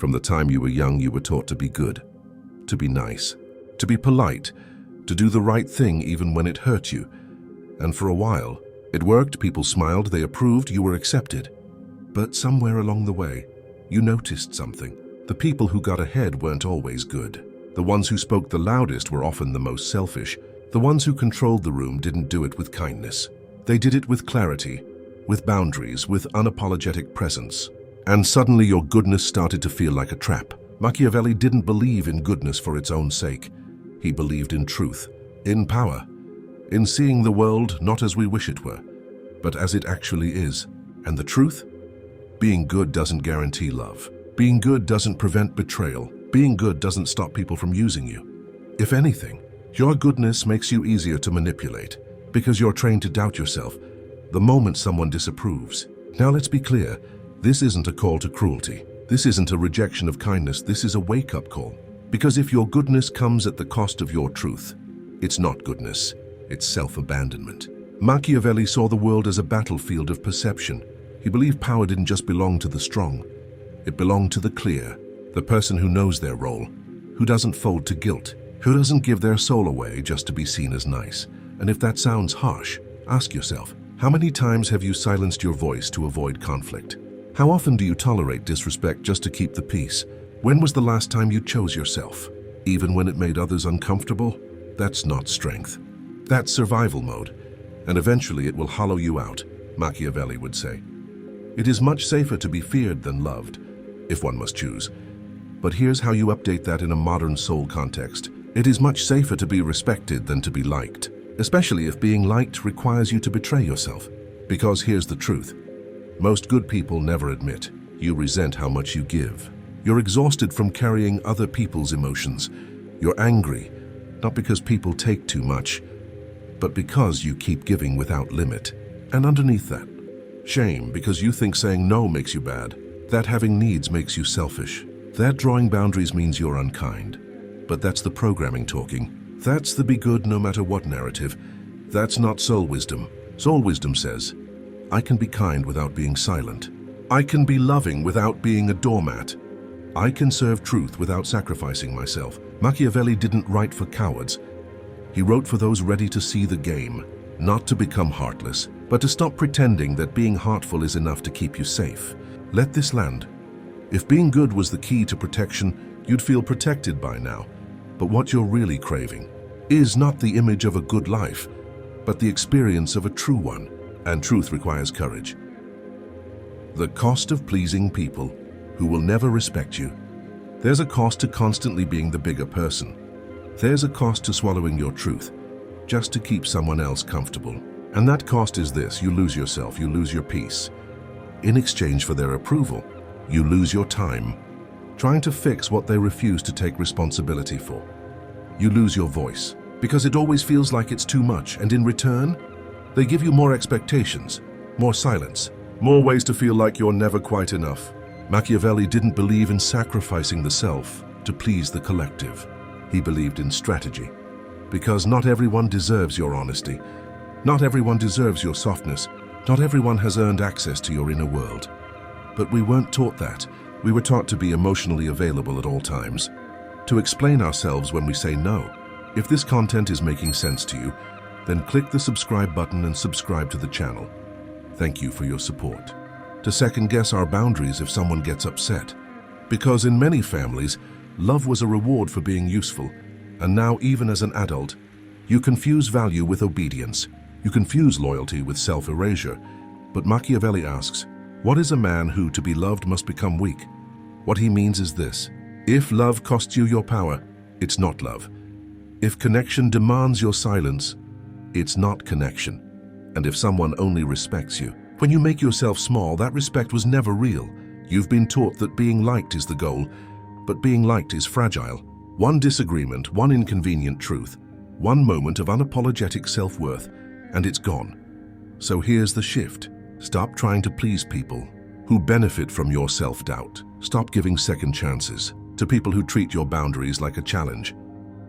From the time you were young, you were taught to be good, to be nice, to be polite, to do the right thing even when it hurt you. And for a while, it worked, people smiled, they approved, you were accepted. But somewhere along the way, you noticed something. The people who got ahead weren't always good. The ones who spoke the loudest were often the most selfish. The ones who controlled the room didn't do it with kindness. They did it with clarity, with boundaries, with unapologetic presence. And suddenly your goodness started to feel like a trap. Machiavelli didn't believe in goodness for its own sake. He believed in truth, in power, in seeing the world not as we wish it were, but as it actually is. And the truth? Being good doesn't guarantee love. Being good doesn't prevent betrayal. Being good doesn't stop people from using you. If anything, your goodness makes you easier to manipulate because you're trained to doubt yourself the moment someone disapproves. Now let's be clear, this isn't a call to cruelty. This isn't a rejection of kindness. This is a wake-up call. Because if your goodness comes at the cost of your truth, it's not goodness, it's self-abandonment. Machiavelli saw the world as a battlefield of perception. He believed power didn't just belong to the strong. It belonged to the clear, the person who knows their role, who doesn't fold to guilt, who doesn't give their soul away just to be seen as nice. And if that sounds harsh, ask yourself, how many times have you silenced your voice to avoid conflict? How often do you tolerate disrespect just to keep the peace? When was the last time you chose yourself, even when it made others uncomfortable? That's not strength. That's survival mode, and eventually it will hollow you out, Machiavelli would say. It is much safer to be feared than loved, if one must choose. But here's how you update that in a modern soul context. It is much safer to be respected than to be liked, especially if being liked requires you to betray yourself. Because here's the truth. Most good people never admit. You resent how much you give. You're exhausted from carrying other people's emotions. You're angry, not because people take too much, but because you keep giving without limit. And underneath that, shame because you think saying no makes you bad, that having needs makes you selfish, that drawing boundaries means you're unkind. But that's the programming talking. That's the be good no matter what narrative. That's not soul wisdom. Soul wisdom says, I can be kind without being silent. I can be loving without being a doormat. I can serve truth without sacrificing myself. Machiavelli didn't write for cowards. He wrote for those ready to see the game, not to become heartless, but to stop pretending that being heartful is enough to keep you safe. Let this land. If being good was the key to protection, you'd feel protected by now. But what you're really craving is not the image of a good life, but the experience of a true one. And truth requires courage. The cost of pleasing people who will never respect you. There's a cost to constantly being the bigger person. There's a cost to swallowing your truth, just to keep someone else comfortable. And that cost is this: you lose yourself, you lose your peace. In exchange for their approval, you lose your time, trying to fix what they refuse to take responsibility for. You lose your voice, because it always feels like it's too much, and in return, they give you more expectations, more silence, more ways to feel like you're never quite enough. Machiavelli didn't believe in sacrificing the self to please the collective. He believed in strategy. Because not everyone deserves your honesty. Not everyone deserves your softness. Not everyone has earned access to your inner world. But we weren't taught that. We were taught to be emotionally available at all times, to explain ourselves when we say no. If this content is making sense to you, then click the subscribe button and subscribe to the channel. Thank you for your support. To second-guess our boundaries if someone gets upset. Because in many families, love was a reward for being useful, and now even as an adult, you confuse value with obedience. You confuse loyalty with self-erasure. But Machiavelli asks, what is a man who, to be loved, must become weak? What he means is this: if love costs you your power, it's not love. If connection demands your silence, it's not connection. And if someone only respects you, when you make yourself small, that respect was never real. You've been taught that being liked is the goal, but being liked is fragile. One disagreement, one inconvenient truth, one moment of unapologetic self-worth, and it's gone. So here's the shift. Stop trying to please people who benefit from your self-doubt. Stop giving second chances to people who treat your boundaries like a challenge.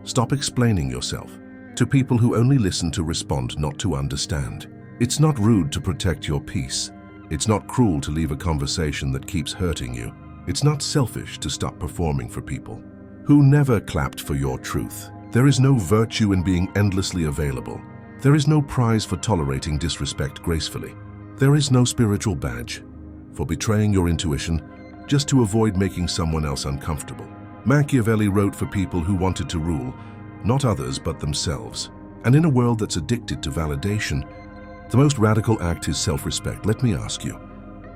Stop explaining yourself to people who only listen to respond, not to understand. It's not rude to protect your peace. It's not cruel to leave a conversation that keeps hurting you. It's not selfish to stop performing for people who never clapped for your truth. There is no virtue in being endlessly available. There is no prize for tolerating disrespect gracefully. There is no spiritual badge for betraying your intuition just to avoid making someone else uncomfortable. Machiavelli wrote for people who wanted to rule, not others but themselves. And in a world that's addicted to validation, the most radical act is self-respect. Let me ask you,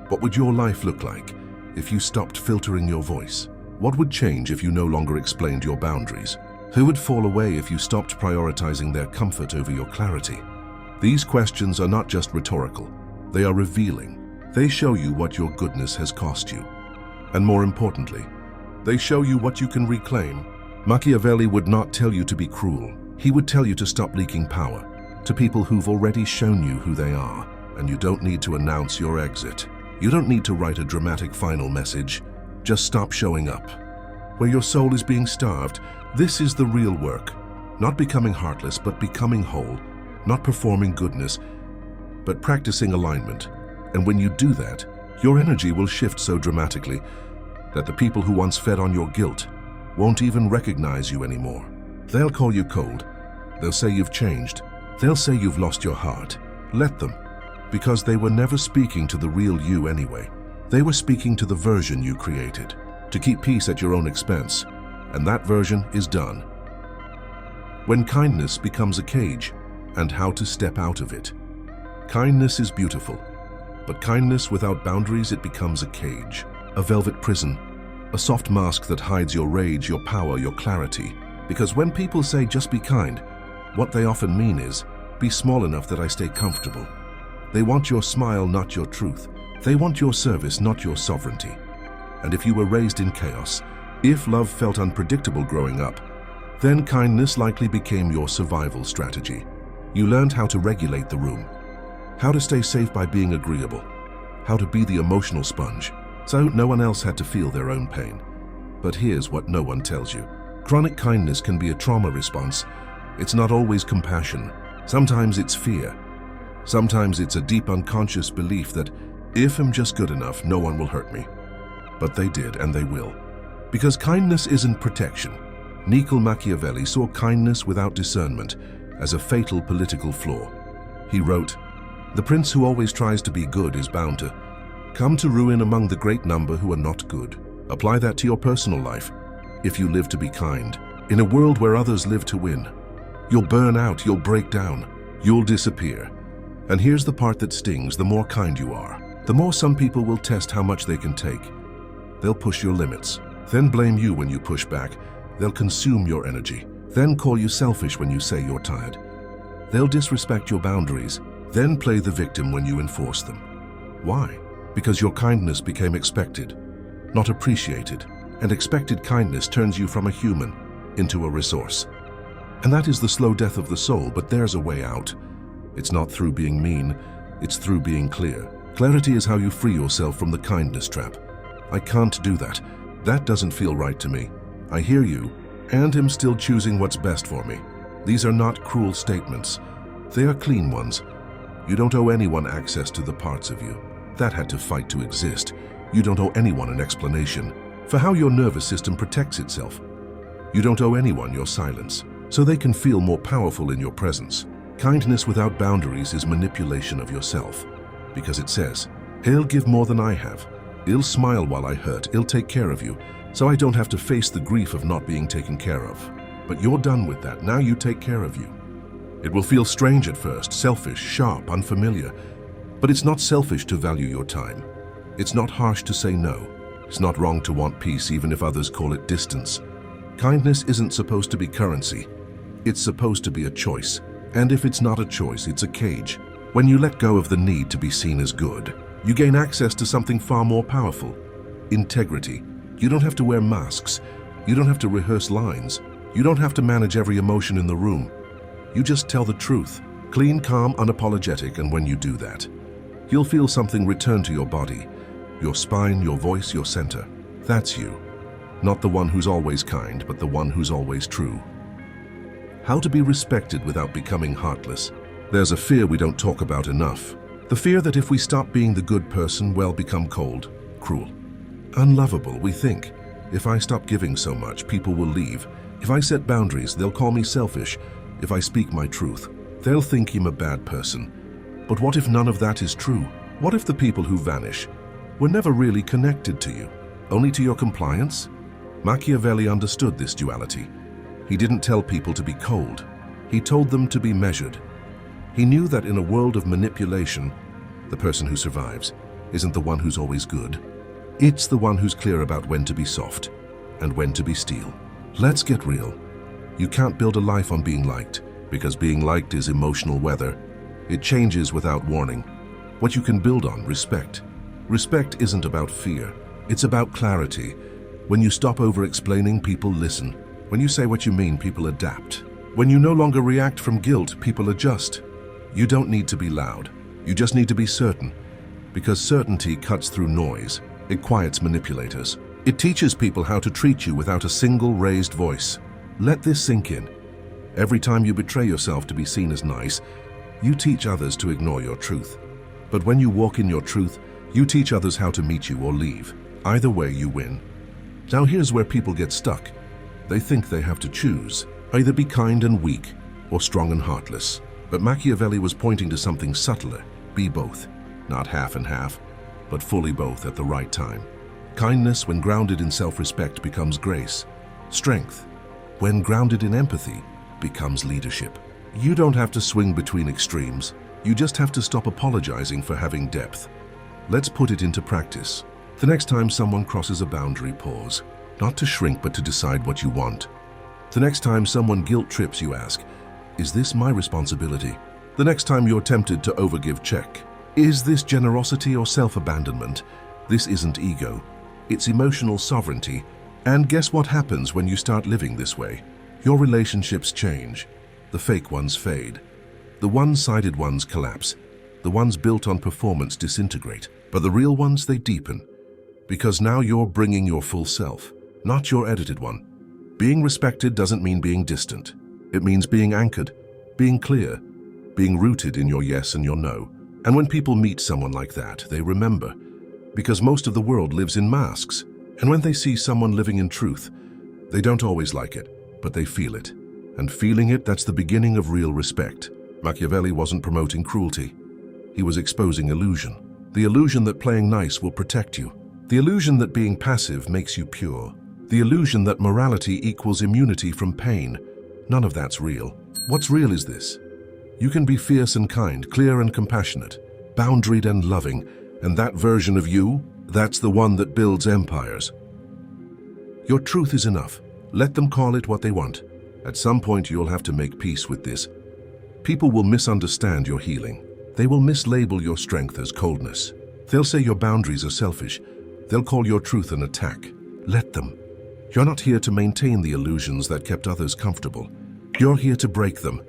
what would your life look like if you stopped filtering your voice? What would change if you no longer explained your boundaries? Who would fall away if you stopped prioritizing their comfort over your clarity? These questions are not just rhetorical, they are revealing. They show you what your goodness has cost you. And more importantly, they show you what you can reclaim. Machiavelli would not tell you to be cruel. He would tell you to stop leaking power to people who've already shown you who they are. And you don't need to announce your exit. You don't need to write a dramatic final message. Just stop showing up. Where your soul is being starved, this is the real work. Not becoming heartless, but becoming whole. Not performing goodness, but practicing alignment. And when you do that, your energy will shift so dramatically that the people who once fed on your guilt won't even recognize you anymore. They'll call you cold. They'll say you've changed. They'll say you've lost your heart. Let them, because they were never speaking to the real you anyway. They were speaking to the version you created, to keep peace at your own expense, and that version is done. When kindness becomes a cage, and how to step out of it. Kindness is beautiful, but kindness without boundaries, it becomes a cage, a velvet prison, a soft mask that hides your rage, your power, your clarity. Because when people say just be kind, what they often mean is, be small enough that I stay comfortable. They want your smile, not your truth. They want your service, not your sovereignty. And if you were raised in chaos, if love felt unpredictable growing up, then kindness likely became your survival strategy. You learned how to regulate the room, how to stay safe by being agreeable, how to be the emotional sponge, so no one else had to feel their own pain. But here's what no one tells you. Chronic kindness can be a trauma response. It's not always compassion. Sometimes it's fear. Sometimes it's a deep unconscious belief that if I'm just good enough, no one will hurt me. But they did, and they will. Because kindness isn't protection. Niccolò Machiavelli saw kindness without discernment as a fatal political flaw. He wrote, "The prince who always tries to be good is bound to come to ruin among the great number who are not good." Apply that to your personal life. If you live to be kind, in a world where others live to win, you'll burn out, you'll break down, you'll disappear. And here's the part that stings: the more kind you are, the more some people will test how much they can take. They'll push your limits, then blame you when you push back. They'll consume your energy, then call you selfish when you say you're tired. They'll disrespect your boundaries, then play the victim when you enforce them. Why? Because your kindness became expected, not appreciated. And expected kindness turns you from a human into a resource. And that is the slow death of the soul, but there's a way out. It's not through being mean, it's through being clear. Clarity is how you free yourself from the kindness trap. I can't do that. That doesn't feel right to me. I hear you, and am still choosing what's best for me. These are not cruel statements. They are clean ones. You don't owe anyone access to the parts of you that had to fight to exist. You don't owe anyone an explanation for how your nervous system protects itself. You don't owe anyone your silence, so they can feel more powerful in your presence. Kindness without boundaries is manipulation of yourself, because it says, "He'll give more than I have. He'll smile while I hurt. He'll take care of you, so I don't have to face the grief of not being taken care of." But you're done with that. Now you take care of you. It will feel strange at first, selfish, sharp, unfamiliar, but it's not selfish to value your time. It's not harsh to say no. It's not wrong to want peace, even if others call it distance. Kindness isn't supposed to be currency. It's supposed to be a choice. And if it's not a choice, it's a cage. When you let go of the need to be seen as good, you gain access to something far more powerful: integrity. You don't have to wear masks. You don't have to rehearse lines. You don't have to manage every emotion in the room. You just tell the truth. Clean, calm, unapologetic, and when you do that, you'll feel something return to your body. Your spine, your voice, your center. That's you. Not the one who's always kind, but the one who's always true. How to be respected without becoming heartless. There's a fear we don't talk about enough. The fear that if we stop being the good person, we'll become cold, cruel. Unlovable, we think. If I stop giving so much, people will leave. If I set boundaries, they'll call me selfish. If I speak my truth, they'll think I'm a bad person. But what if none of that is true? What if the people who vanish were never really connected to you, only to your compliance? Machiavelli understood this duality. He didn't tell people to be cold. He told them to be measured. He knew that in a world of manipulation, the person who survives isn't the one who's always good. It's the one who's clear about when to be soft and when to be steel. Let's get real. You can't build a life on being liked, because being liked is emotional weather. It changes without warning. What you can build on, respect. Respect isn't about fear. It's about clarity. When you stop over-explaining, people listen. When you say what you mean, people adapt. When you no longer react from guilt, people adjust. You don't need to be loud. You just need to be certain. Because certainty cuts through noise. It quiets manipulators. It teaches people how to treat you without a single raised voice. Let this sink in. Every time you betray yourself to be seen as nice, you teach others to ignore your truth. But when you walk in your truth, you teach others how to meet you or leave. Either way, you win. Now here's where people get stuck. They think they have to choose. Either be kind and weak, or strong and heartless. But Machiavelli was pointing to something subtler. Be both. Not half and half, but fully both at the right time. Kindness, when grounded in self-respect, becomes grace. Strength, when grounded in empathy, becomes leadership. You don't have to swing between extremes. You just have to stop apologizing for having depth. Let's put it into practice. The next time someone crosses a boundary, pause. Not to shrink, but to decide what you want. The next time someone guilt trips, you ask, is this my responsibility? The next time you're tempted to overgive, check. Is this generosity or self-abandonment? This isn't ego. It's emotional sovereignty. And guess what happens when you start living this way? Your relationships change. The fake ones fade. The one-sided ones collapse. The ones built on performance disintegrate. But the real ones, they deepen. Because now you're bringing your full self, not your edited one. Being respected doesn't mean being distant. It means being anchored, being clear, being rooted in your yes and your no. And when people meet someone like that, they remember. Because most of the world lives in masks. And when they see someone living in truth, they don't always like it, but they feel it. And feeling it, that's the beginning of real respect. Machiavelli wasn't promoting cruelty. He was exposing illusion. The illusion that playing nice will protect you. The illusion that being passive makes you pure. The illusion that morality equals immunity from pain. None of that's real. What's real is this. You can be fierce and kind, clear and compassionate, boundaried and loving, and that version of you, that's the one that builds empires. Your truth is enough. Let them call it what they want. At some point, you'll have to make peace with this. People will misunderstand your healing. They will mislabel your strength as coldness. They'll say your boundaries are selfish. They'll call your truth an attack. Let them. You're not here to maintain the illusions that kept others comfortable. You're here to break them.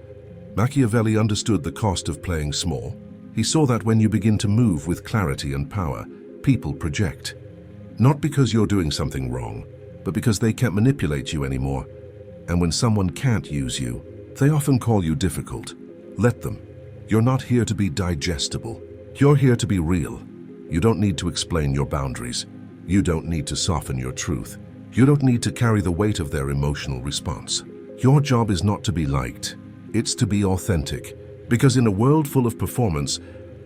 Machiavelli understood the cost of playing small. He saw that when you begin to move with clarity and power, people project. Not because you're doing something wrong, but because they can't manipulate you anymore. And when someone can't use you, they often call you difficult. Let them. You're not here to be digestible. You're here to be real. You don't need to explain your boundaries. You don't need to soften your truth. You don't need to carry the weight of their emotional response. Your job is not to be liked. It's to be authentic. Because in a world full of performance,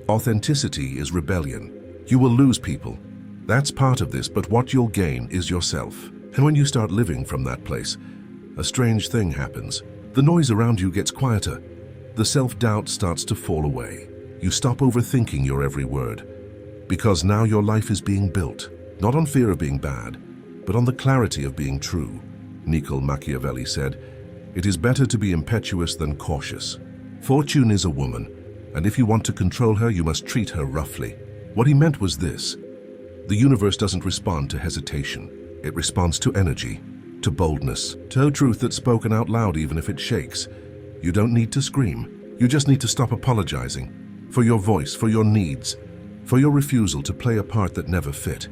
authenticity is rebellion. You will lose people. That's part of this, but what you'll gain is yourself. And when you start living from that place, a strange thing happens. The noise around you gets quieter. The self-doubt starts to fall away. You stop overthinking your every word. Because now your life is being built, not on fear of being bad, but on the clarity of being true. Niccolò Machiavelli said, "It is better to be impetuous than cautious." Fortune is a woman, and if you want to control her, you must treat her roughly. What he meant was this. The universe doesn't respond to hesitation. It responds to energy, to boldness, to a truth that's spoken out loud even if it shakes. You don't need to scream. You just need to stop apologizing for your voice, for your needs, for your refusal to play a part that never fit.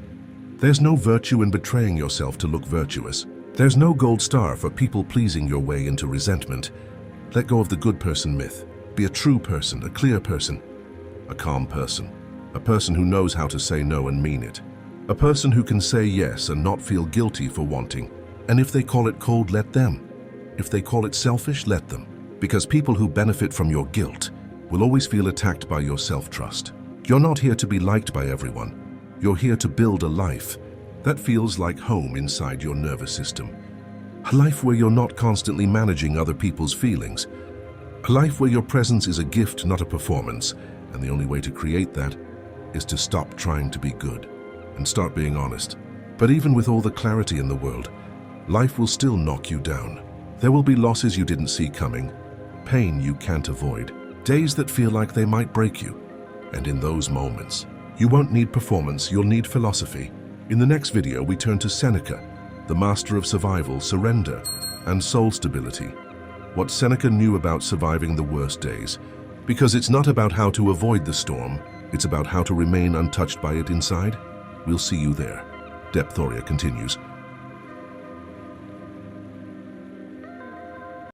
There's no virtue in betraying yourself to look virtuous. There's no gold star for people pleasing your way into resentment. Let go of the good person myth. Be a true person, a clear person, a calm person, a person who knows how to say no and mean it, A person who can say yes and not feel guilty for wanting. And if they call it cold, let them. If they call it selfish, let them. Because people who benefit from your guilt will always feel attacked by your self-trust. You're not here to be liked by everyone. You're here to build a life that feels like home inside your nervous system. A life where you're not constantly managing other people's feelings. A life where your presence is a gift, not a performance. And the only way to create that is to stop trying to be good and start being honest. But even with all the clarity in the world, life will still knock you down. There will be losses you didn't see coming, pain you can't avoid, days that feel like they might break you. And in those moments, you won't need performance, you'll need philosophy. In the next video, we turn to Seneca, the master of survival, surrender, and soul stability. What Seneca knew about surviving the worst days. Because it's not about how to avoid the storm, it's about how to remain untouched by it inside. We'll see you there. Depthoria continues.